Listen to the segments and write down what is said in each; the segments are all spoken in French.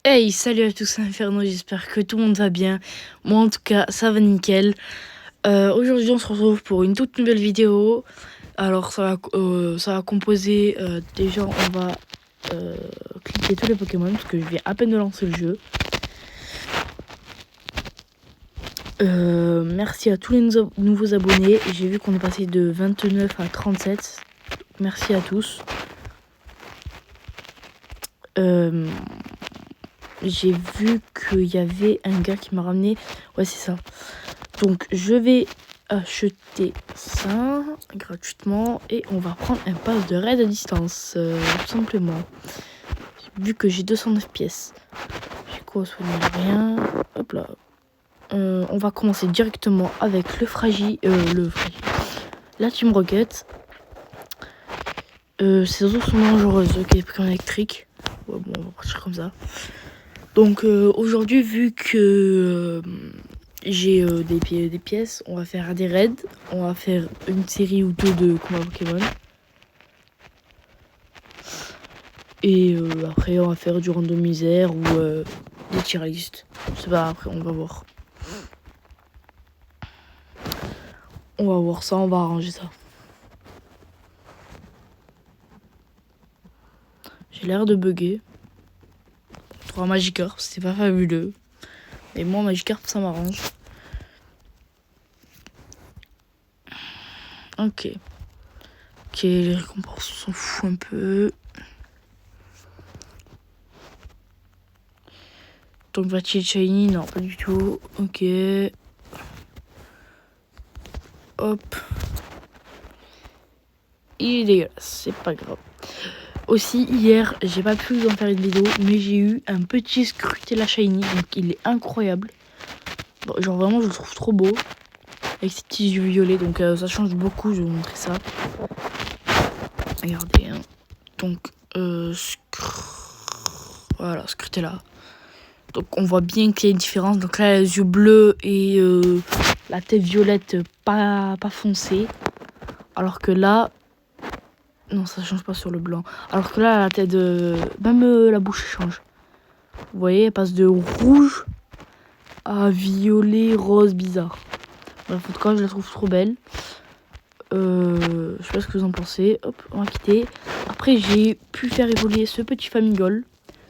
Hey, salut à tous, c'est Inferno, j'espère que tout le monde va bien. Moi en tout cas, ça va nickel. Aujourd'hui on se retrouve pour une toute nouvelle vidéo. Alors ça va composer, déjà on va cliquer tous les Pokémon parce que je viens à peine de lancer le jeu. Merci à tous les nouveaux abonnés. J'ai vu qu'on est passé de 29 à 37. Merci à tous. J'ai vu qu'il y avait un gars qui m'a ramené. Ouais, c'est ça. Donc, je vais acheter ça gratuitement et on va prendre un pass de raid à distance, tout simplement. Vu que j'ai 209 pièces. J'ai quoi, soigner rien. Hop là. On va commencer directement avec le fragile. La Team Rocket. Ces eaux sont dangereuses. Ok, Pokémon électrique. Ouais, bon, on va partir comme ça. Donc aujourd'hui, vu que j'ai des pièces, on va faire des raids, on va faire une série ou deux de combats Pokémon. Et après, on va faire du randomisaire ou des tier list. Je sais pas, après, on va voir. On va voir ça, on va arranger ça. J'ai l'air de bugger. Pour un Magikarp, c'est pas fabuleux. Mais moi, Magikarp, ça m'arrange. Ok. Ok, les récompenses, on s'en fout un peu. Donc, va-t-il shiny? Non, pas du tout. Ok. Hop. Il est dégueulasse, c'est pas grave. Aussi, hier, j'ai pas pu en faire une vidéo, mais j'ai eu un petit Scrutella shiny, donc il est incroyable. Bon, genre vraiment, je le trouve trop beau. Avec ses petits yeux violets, donc ça change beaucoup, je vais vous montrer ça. Regardez, hein. Donc, voilà, Scrutella. Donc on voit bien qu'il y a une différence. Donc là, les yeux bleus et la tête violette pas foncée. Alors que là... Non, ça change pas sur le blanc. Alors que là, la tête de... Même la bouche change. Vous voyez, elle passe de rouge à violet, rose, bizarre. Bref, en tout cas, je la trouve trop belle. Je sais pas ce que vous en pensez. Hop, on va quitter. Après, j'ai pu faire évoluer ce petit Famigol.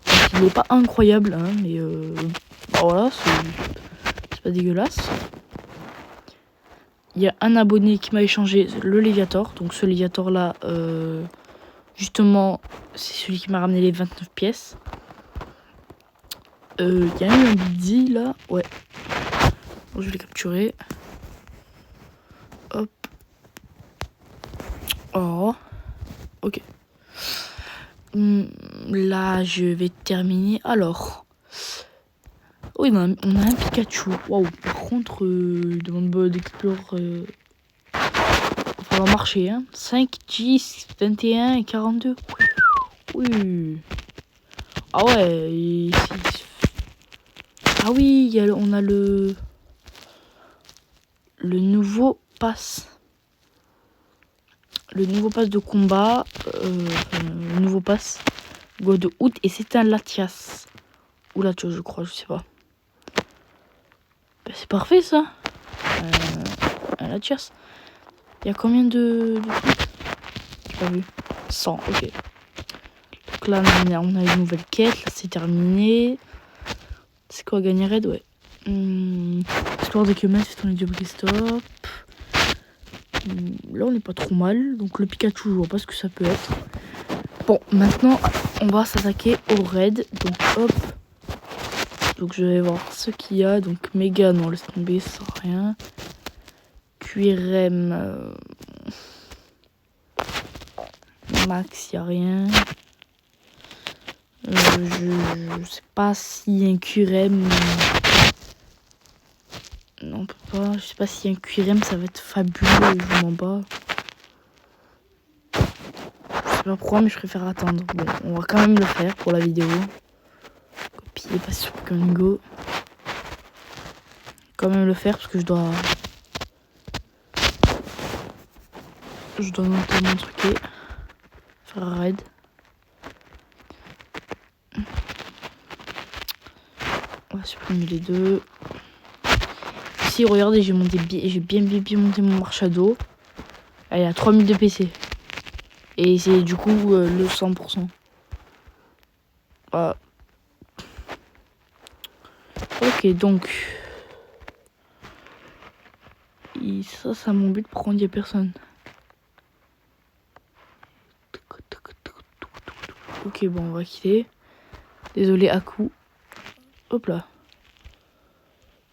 Donc, il n'est pas incroyable, hein, mais bah voilà, c'est pas dégueulasse. Il y a un abonné qui m'a échangé le Léviator. Donc ce Léviator là, justement, c'est celui qui m'a ramené les 29 pièces. Il y a eu un Biddy là, ouais. Bon, je vais le capturer. Hop. Oh. Ok. Là, je vais terminer. Alors. Oui, on a un Pikachu. Waouh. Par contre, demande d'Explore. Ça va marcher, hein. 5, 10, 21 et 42. Oui. Ah ouais. Ah oui, on a le nouveau pass. Le nouveau pass de combat. Le nouveau pass. Go de août. Et c'est un Latias. Ou Latios, je crois, je sais pas. Ben, c'est parfait ça. Un Latias. Il y a combien de trucs? J'ai pas vu. 100, ok. Donc là, on a une nouvelle quête. Là, c'est terminé. C'est quoi, gagner raid? Ouais. Histoire de Kemen, c'est ton idiot stop. Là, on n'est pas trop mal. Donc, le Pikachu, je vois pas ce que ça peut être. Bon, maintenant, on va s'attaquer au raid. Donc, hop. Donc, je vais voir ce qu'il y a. Donc, méga, non, laisse tomber, ça sert à rien. QRM. Max, il n'y a rien. Je sais pas si un QRM. Non, on peut pas. Je sais pas si un QRM, ça va être fabuleux. Je m'en bats. Je sais pas pourquoi, mais je préfère attendre. Bon, on va quand même le faire pour la vidéo. Copier, passer sur Pokémon Go. Quand même le faire parce que je dois notamment truquer. Faire un raid. On va supprimer les deux. Ici, regardez, j'ai bien monté mon Marshado. Elle est à 3000 de PC. Et c'est du coup le 100%. Voilà. Ok, donc. Et ça, c'est mon but pour qu'on n'y ait personne. Ok, bon, on va quitter. Désolé, à coup. Hop là.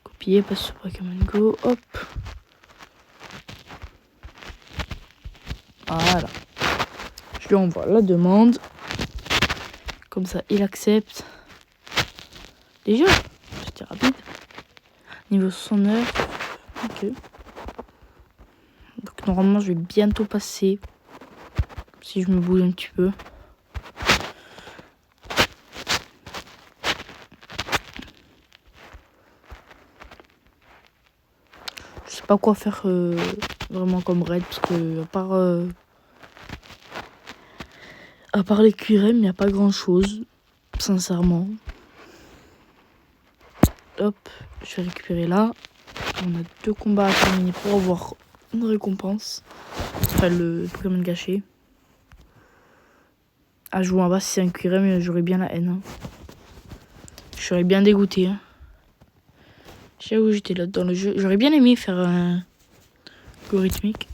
Copier, passe sur Pokémon Go. Hop. Voilà. Je lui envoie la demande. Comme ça, il accepte. Déjà, c'était rapide. Niveau 69. Ok. Donc normalement, je vais bientôt passer. Si je me bouge un petit peu. Je sais pas quoi faire vraiment comme raid. Parce que à part les QRM, il n'y a pas grand chose. Sincèrement. Hop, je vais récupérer là. On a 2 combats à terminer pour avoir une récompense. Enfin, le Pokémon gâché. À jouer en bas, si c'est un QRM, j'aurais bien la haine. Hein. Je serais bien dégoûté. Hein. Je sais où j'étais là dans le jeu. J'aurais bien aimé faire un algorithmique.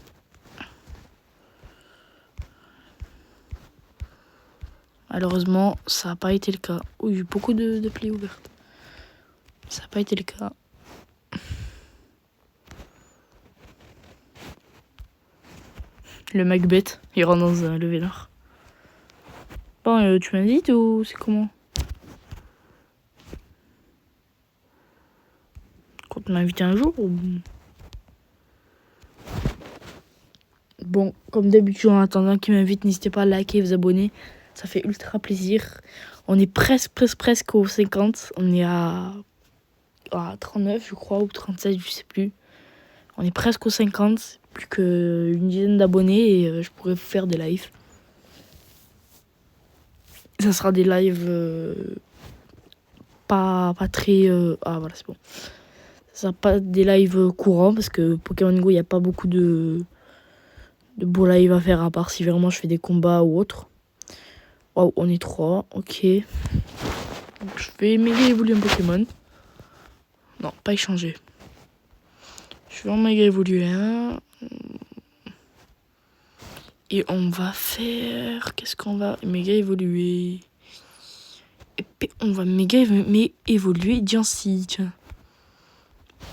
Malheureusement, ça n'a pas été le cas. Oh, il y a eu beaucoup de plaies ouvertes. Ça n'a pas été le cas. Le Macbeth, il rentre dans un levelard. Bon, tu m'invites ou c'est comment? Quand on m'invite un jour ou... Bon, comme d'habitude, en attendant qu'il m'invite, n'hésitez pas à liker et vous abonner. Ça fait ultra plaisir. On est presque aux 50. On est à 39, je crois, ou 37, je sais plus. On est presque aux 50. Plus qu'une dizaine d'abonnés et je pourrais faire des lives. Ça sera des lives pas très... Ah, voilà, c'est bon. Ça sera pas des lives courants parce que Pokémon Go, il n'y a pas beaucoup de beaux lives à faire à part si vraiment je fais des combats ou autre. Wow, on est 3, ok. Donc, je vais méga évoluer un Pokémon. Non, pas échanger. Je vais en méga évoluer un. Et on va faire... Qu'est-ce qu'on va méga évoluer? Et puis on va méga évoluer Diancie, tiens.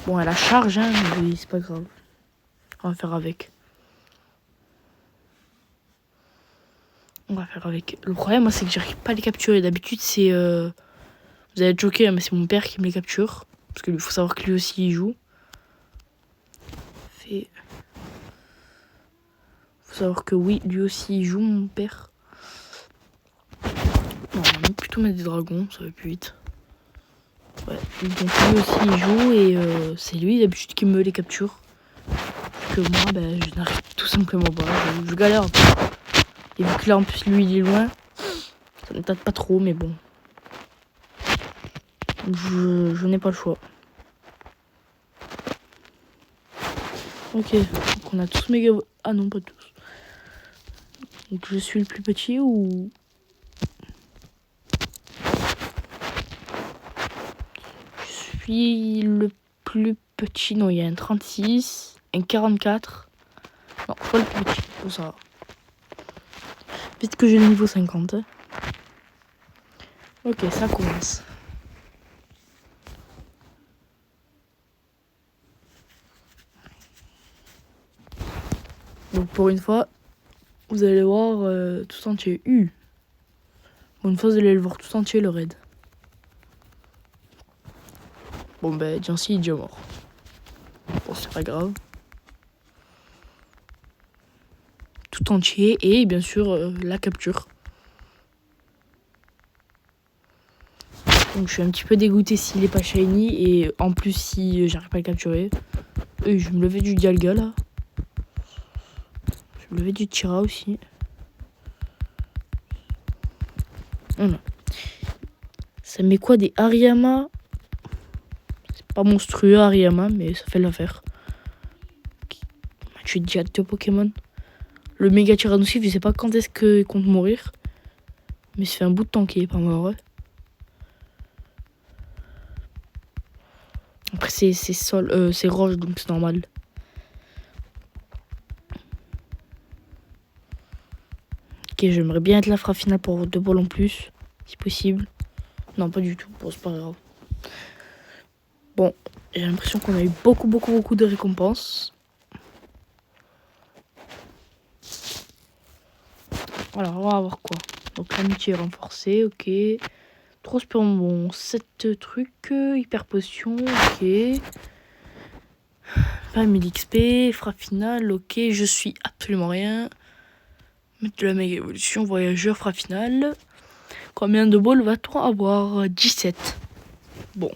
Bon, elle a charge, hein, mais c'est pas grave. On va faire avec. On va faire avec. Le problème, moi, c'est que j'arrive pas à les capturer. D'habitude, c'est... Vous allez être choqués, hein, mais c'est mon père qui me les capture. Parce qu'il faut savoir que lui aussi, il joue. Faut savoir que oui, lui aussi, il joue, mon père. Non, on va plutôt mettre des dragons, ça va plus vite. Ouais, donc lui aussi, il joue et c'est lui, d'habitude, qui me les capture. Que moi, ben, je n'arrive tout simplement pas. Je galère un peu. Et vu que là, en plus, lui, il est loin, ça ne tâte pas trop, mais bon. Je n'ai pas le choix. Ok, donc on a tous méga... Ah non, pas tous. Donc je suis le plus petit ou... Je suis le plus petit. Non, il y a un 36, un 44. Non, pas le plus petit, faut ça. Vite que j'ai le niveau 50. Hein. Ok, ça commence. Donc pour une fois, vous allez voir tout entier. Pour une fois, vous allez le voir tout entier, le raid. Bon ben, Diancie est déjà mort. Bon, c'est pas grave. Tout entier et bien sûr la capture. Donc je suis un petit peu dégoûté s'il est pas shiny et en plus si j'arrive pas à le capturer. Et je vais me lever du Dialga là. Je vais me lever du Tira aussi. Voilà. Ça met quoi des Hariyama? Pas monstrueux, Hariyama, mais ça fait l'affaire. Tu es déjà deux Pokémon. Le méga Tyrannosif, je sais pas quand est-ce qu'il compte mourir. Mais ça fait un bout de temps qu'il est pas mort. Ouais. Après, c'est roche, donc c'est normal. Ok, j'aimerais bien être la frappe finale pour 2 balles en plus, si possible. Non, pas du tout. Bon, c'est pas grave. Bon, j'ai l'impression qu'on a eu beaucoup de récompenses. Alors, on va voir quoi. Donc, l'amitié renforcée, ok. 3 spions, bon, 7 trucs. Hyper potion, ok. 20 000 XP, frappe finale, ok. Je suis absolument rien. Mettre de la méga évolution, voyageur, frappe finale. Combien de balles va-t-on avoir? 17. Bon,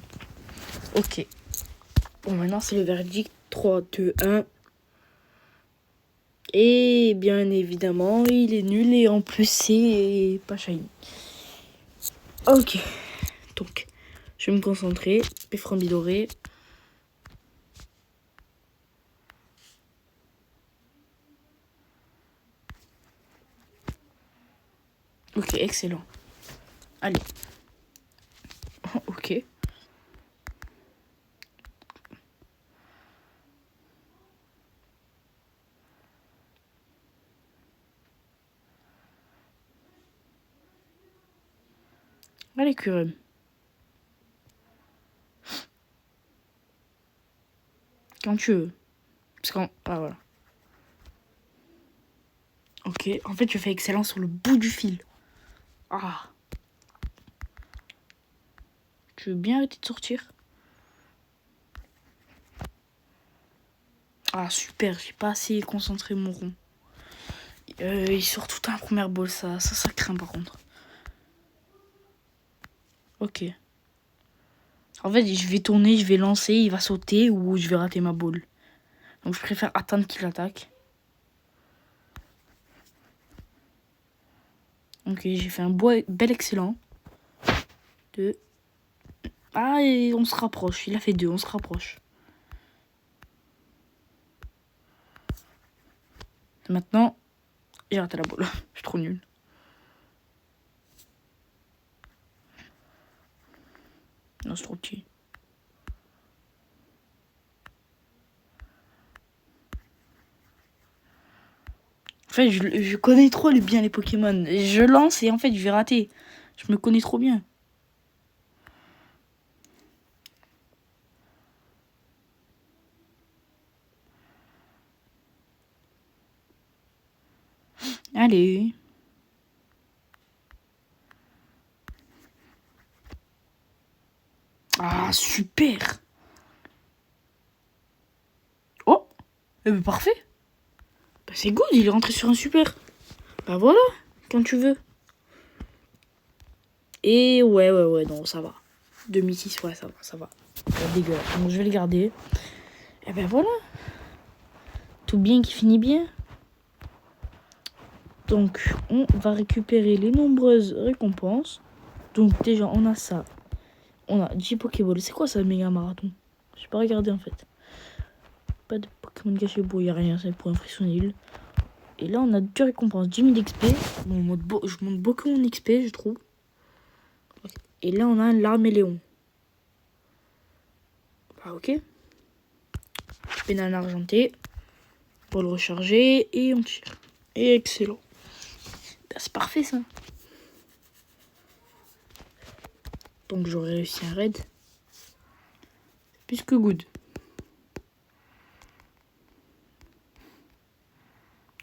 ok. Bon, maintenant, c'est le verdict. 3, 2, 1. Et bien évidemment, il est nul et en plus, c'est pas shiny. Ok. Donc, je vais me concentrer. Péframbi doré. Ok, excellent. Allez. Ok. Allez, Curem. Quand tu veux. Parce qu'en... Ah, voilà. Ok. En fait, je fais excellent sur le bout du fil. Ah. Tu veux bien arrêter de sortir? Ah, super. J'ai pas assez concentré mon rond. Il sort tout un première ball. Ça craint par contre. Ok. En fait, je vais tourner, je vais lancer, il va sauter ou je vais rater ma boule. Donc je préfère attendre qu'il attaque. Ok, j'ai fait un bel excellent. 2. Ah, et on se rapproche. Il a fait 2, on se rapproche. Maintenant, j'ai raté la boule. Je suis trop nul. Non, c'est trop petit. En fait, je connais trop bien les Pokémon. Je lance et en fait, je vais rater. Je me connais trop bien. Allez. Ah, super. Oh, parfait. Bah, c'est good, il est rentré sur un super. Bah voilà, quand tu veux. Et ouais, non, ça va. 2006, ouais, ça va. C'est dégueulasse. Donc je vais le garder. Et ben voilà. Tout bien qui finit bien. Donc on va récupérer les nombreuses récompenses. Donc déjà on a ça. On a 10 Pokéball. C'est quoi ça, méga marathon? J'ai pas regardé en fait. Pas de Pokémon caché. Bon, y a rien, c'est pour impressionner. Et là on a 2 récompenses. 10 000 XP. Bon, je monte beaucoup mon XP, je trouve. Et là on a l'Arméléon. Ah ok. Pénal argenté. Pour le recharger. Et on tire. Et excellent. Bah, c'est parfait ça. Donc j'aurais réussi un raid. Plus que good.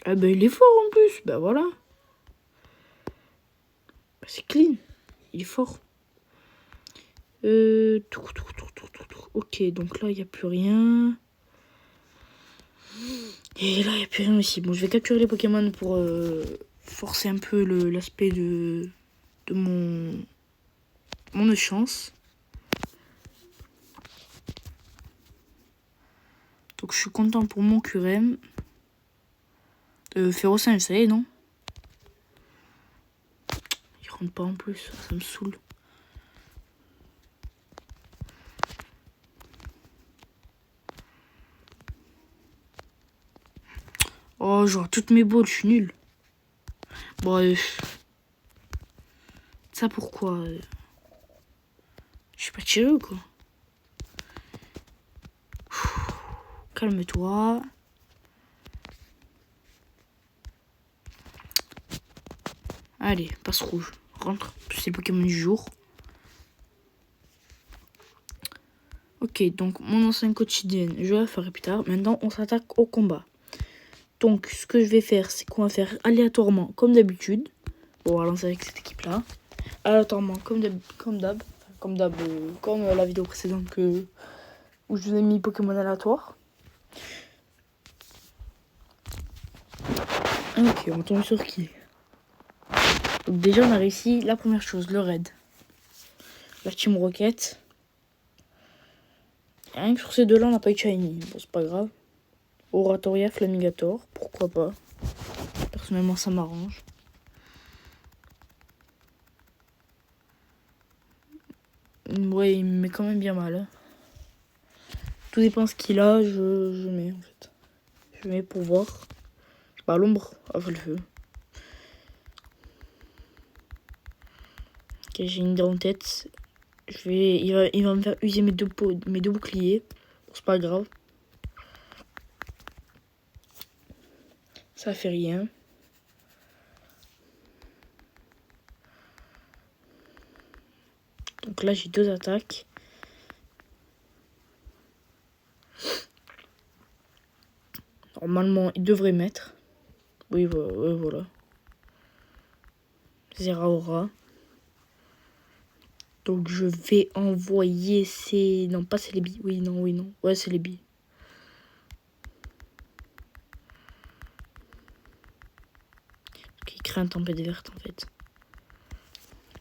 Ah bah il est fort en plus. Bah voilà. Bah, c'est clean. Il est fort. Ok, donc là il n'y a plus rien. Et là il n'y a plus rien aussi. Bon, je vais capturer les Pokémon pour forcer un peu l'aspect de mon chance. Donc je suis content pour mon Curem. Férocinge, ça y est, non? Il rentre pas en plus, ça me saoule. Oh, genre toutes mes balles, je suis nul. Bon, ça pourquoi je suis pas tiré ou quoi? Calme-toi. Allez, passe rouge. Rentre. C'est le Pokémon du jour. Ok, donc mon enceinte quotidienne, je vais la faire plus tard. Maintenant, on s'attaque au combat. Donc, ce que je vais faire, c'est qu'on va faire aléatoirement, comme d'habitude. Bon, on va lancer avec cette équipe-là. Aléatoirement, comme la vidéo précédente où je vous ai mis Pokémon aléatoire. Ok, on tombe sur qui? Donc déjà, on a réussi la première chose, le raid. La Team Rocket. Et rien que sur ces deux-là, on n'a pas eu Shiny. Bon, c'est pas grave. Oratoria, Flamigator, pourquoi pas. Personnellement, ça m'arrange. Ouais, il me met quand même bien mal. Tout dépend ce qu'il a, je mets en fait. Je mets pour voir. Bah, l'ombre, après le feu. Ok, j'ai une idée en tête. Il va me faire user mes deux boucliers. Bon, c'est pas grave. Ça fait rien. Donc là, j'ai 2 attaques. Normalement, il devrait mettre. Oui, voilà. Zeraora. Donc je vais envoyer ces... Non, pas c'est les billes. Oui, non. Ouais, c'est les billes. Qui crée un tempête verte, en fait.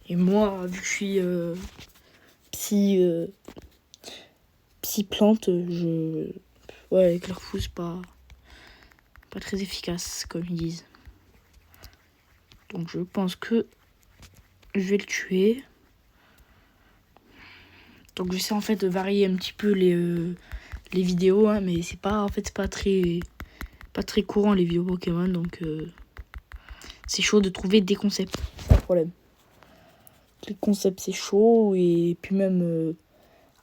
Et moi, vu que je suis psy plante, Ouais, Éclairfou, c'est pas très efficace, comme ils disent. Donc je pense que je vais le tuer. Donc j'essaie en fait de varier un petit peu les vidéos, hein, mais c'est pas très courant les vidéos Pokémon, donc c'est chaud de trouver des concepts, c'est le problème. Les concepts c'est chaud, et puis même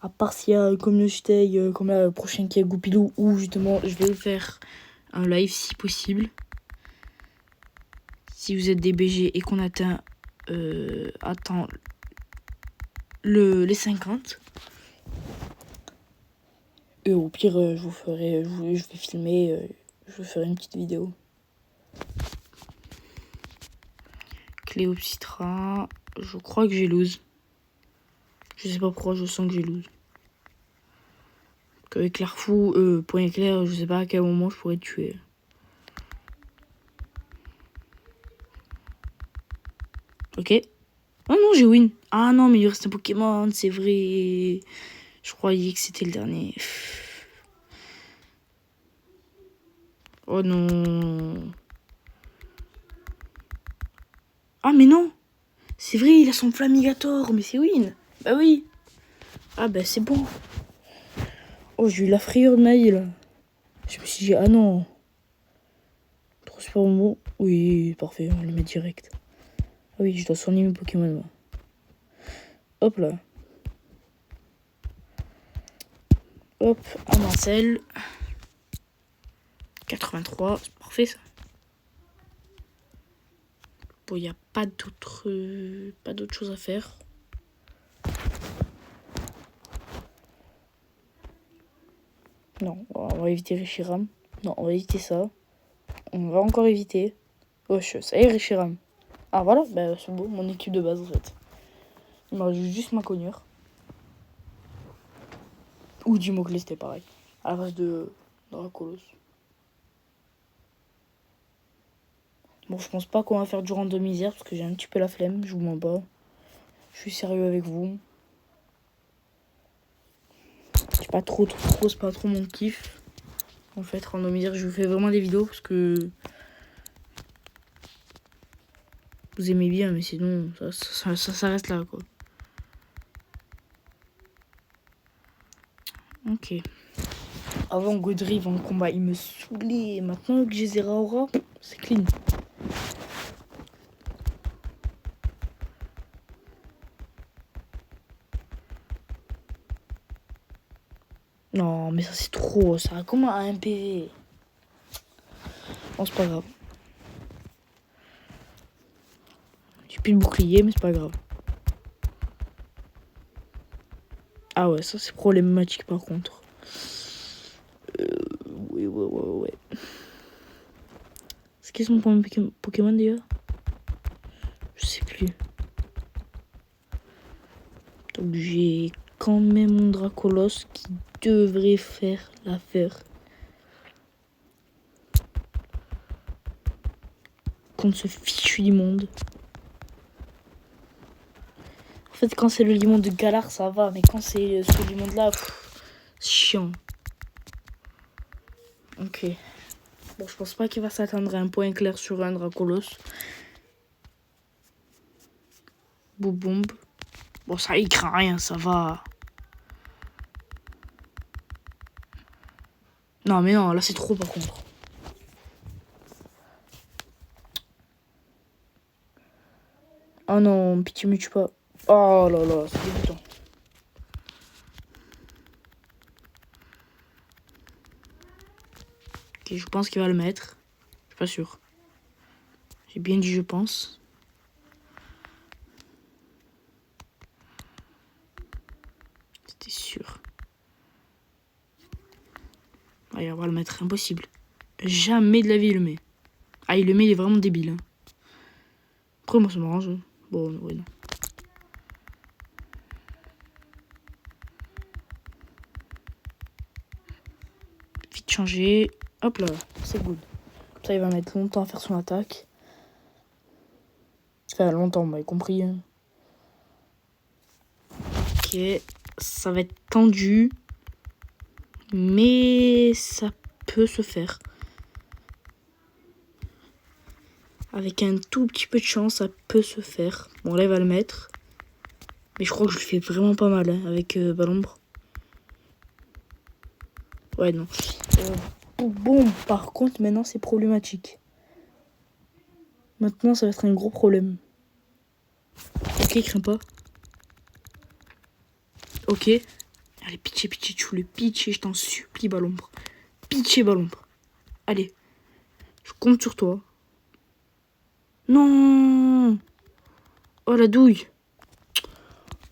à part s'il y a un community comme là, le prochain qui est Goupilou, où justement je vais faire un live si possible. Si vous êtes des BG et qu'on atteint les 50. Et au pire, je vais filmer, je vais faire une petite vidéo. Cléopsitra, je crois que j'ai lose. Je sais pas pourquoi, je sens que j'ai lose. Avec Éclairfou, point éclair, je sais pas à quel moment je pourrais te tuer. Ok. Oh non, j'ai win. Ah non, mais il reste un Pokémon, c'est vrai. Je croyais que c'était le dernier. Oh non. Ah mais non. C'est vrai, il a son Flamigator, mais c'est win. Bah oui. Ah bah c'est bon. Oh, j'ai eu la frayeur de ma vie là. Je me suis dit, ah non. Trop super bon. Oui, parfait, on le met direct. Ah oui, je dois soigner mes Pokémon moi. Hop là. Hop, Amancelle. 83, c'est parfait ça. Bon, il n'y a pas d'autre chose à faire. Non, on va éviter Reshiram. Non, on va éviter ça. On va encore éviter. Oh, ça y est, Reshiram. Ah voilà, bah, c'est bon, mon équipe de base en fait. Il m'a juste ma cognure. Ou du mot-clé, c'était pareil. À la base de Dracolos. Bon, je pense pas qu'on va faire du randomisère parce que j'ai un petit peu la flemme, je vous mens pas. Je suis sérieux avec vous. C'est pas trop, c'est pas trop mon kiff. En fait, randomisère, je vous fais vraiment des vidéos parce que vous aimez bien, mais sinon, ça reste là, quoi. Ok. Avant, Godrive en combat, il me saoulait. Maintenant que j'ai Zeraora, c'est clean. Non, mais ça c'est trop. Ça a comment un PV? Bon, c'est pas grave. J'ai plus de bouclier, mais c'est pas grave. Ah ouais, ça c'est problématique par contre. Ouais. C'est qui son premier Pokémon déjà? Je sais plus. Donc j'ai quand même mon Dracolos qui devrait faire l'affaire. Contre ce fichu Limonde. En fait, quand c'est le Limonde de Galar, ça va. Mais quand c'est ce Limonde là, c'est chiant. Ok. Bon, je pense pas qu'il va s'attendre à un point clair sur un Dracolos. Boubombe. Bon, ça y craint rien, ça va. Non, mais non, là c'est trop par contre. Oh non, pitié, me tue pas. Oh là là, c'est dégoûtant. Ok, je pense qu'il va le mettre. Je suis pas sûr. J'ai bien dit je pense. C'était sûr. Allez, on va le mettre, impossible. Jamais de la vie il le met. Ah, il le met, il est vraiment débile. Hein. Après, moi ça m'arrange. Bon, ouais, non. Vite changer. Hop là, c'est good. Comme ça, il va mettre longtemps à faire son attaque. Enfin, longtemps, vous m'avez compris. Hein. Ok, ça va être tendu. Mais ça peut se faire. Avec un tout petit peu de chance, ça peut se faire. Bon, là, il va le mettre. Mais je crois que je le fais vraiment pas mal hein, avec Balombre. Ouais, non. Bon, par contre, maintenant, c'est problématique. Maintenant, ça va être un gros problème. Ok, crains pas. Ok. Allez, pitié, tu le pitié, je t'en supplie, Balombre. Pitié, Balombre. Allez. Je compte sur toi. Non. Oh, la douille.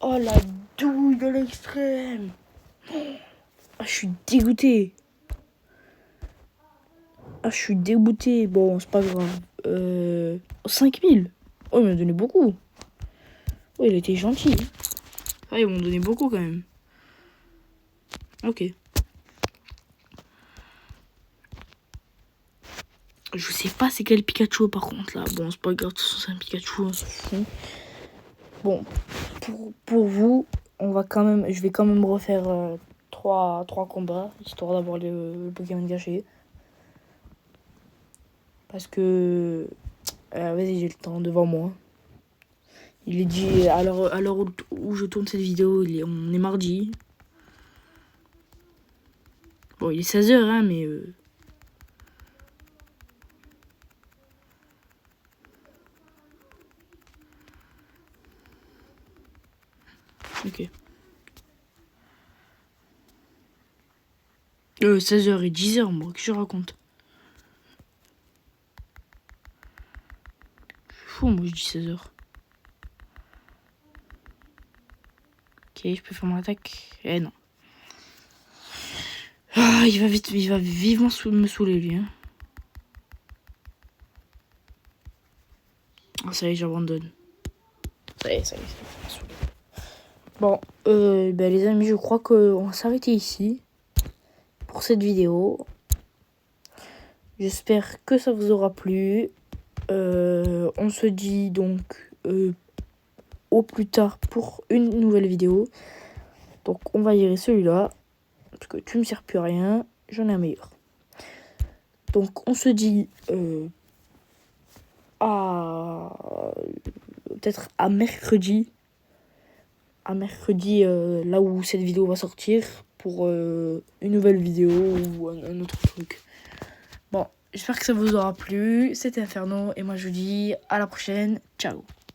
Oh, la douille de l'extrême. Ah, je suis dégoûté. Ah, je suis dégoûté. Bon, c'est pas grave. 5000. Oh, il m'a donné beaucoup. Oh, il était gentil. Ah, ils m'ont donné beaucoup quand même. Ok. Je sais pas c'est quel Pikachu par contre là. Bon, c'est pas grave, de toute façon, c'est un Pikachu, on s'en fout. Bon, pour vous, je vais quand même refaire 3 combats, histoire d'avoir le Pokémon gâché. Parce que... vas-y, j'ai le temps devant moi. Il est dit, à l'heure où je tourne cette vidéo, on est mardi. Bon, il est 16h, hein, mais... Ok. 16h et 10h, moi, que je raconte. Je suis fou, moi, je dis 16h. Ok, je peux faire mon attaque. Eh non. Ah, il va vivement me saouler, lui. Hein. Ah, ça y est, j'abandonne. Ça y est, ça me saoule. Bon, les amis, je crois qu'on va s'arrêter ici pour cette vidéo. J'espère que ça vous aura plu. On se dit donc au plus tard pour une nouvelle vidéo. Donc, on va virer celui-là. Parce que tu me sers plus à rien. J'en ai un meilleur. Donc, on se dit à... peut-être à mercredi. à mercredi, là où cette vidéo va sortir, pour une nouvelle vidéo ou un autre truc. Bon, j'espère que ça vous aura plu. C'était Inferno et moi je vous dis à la prochaine. Ciao.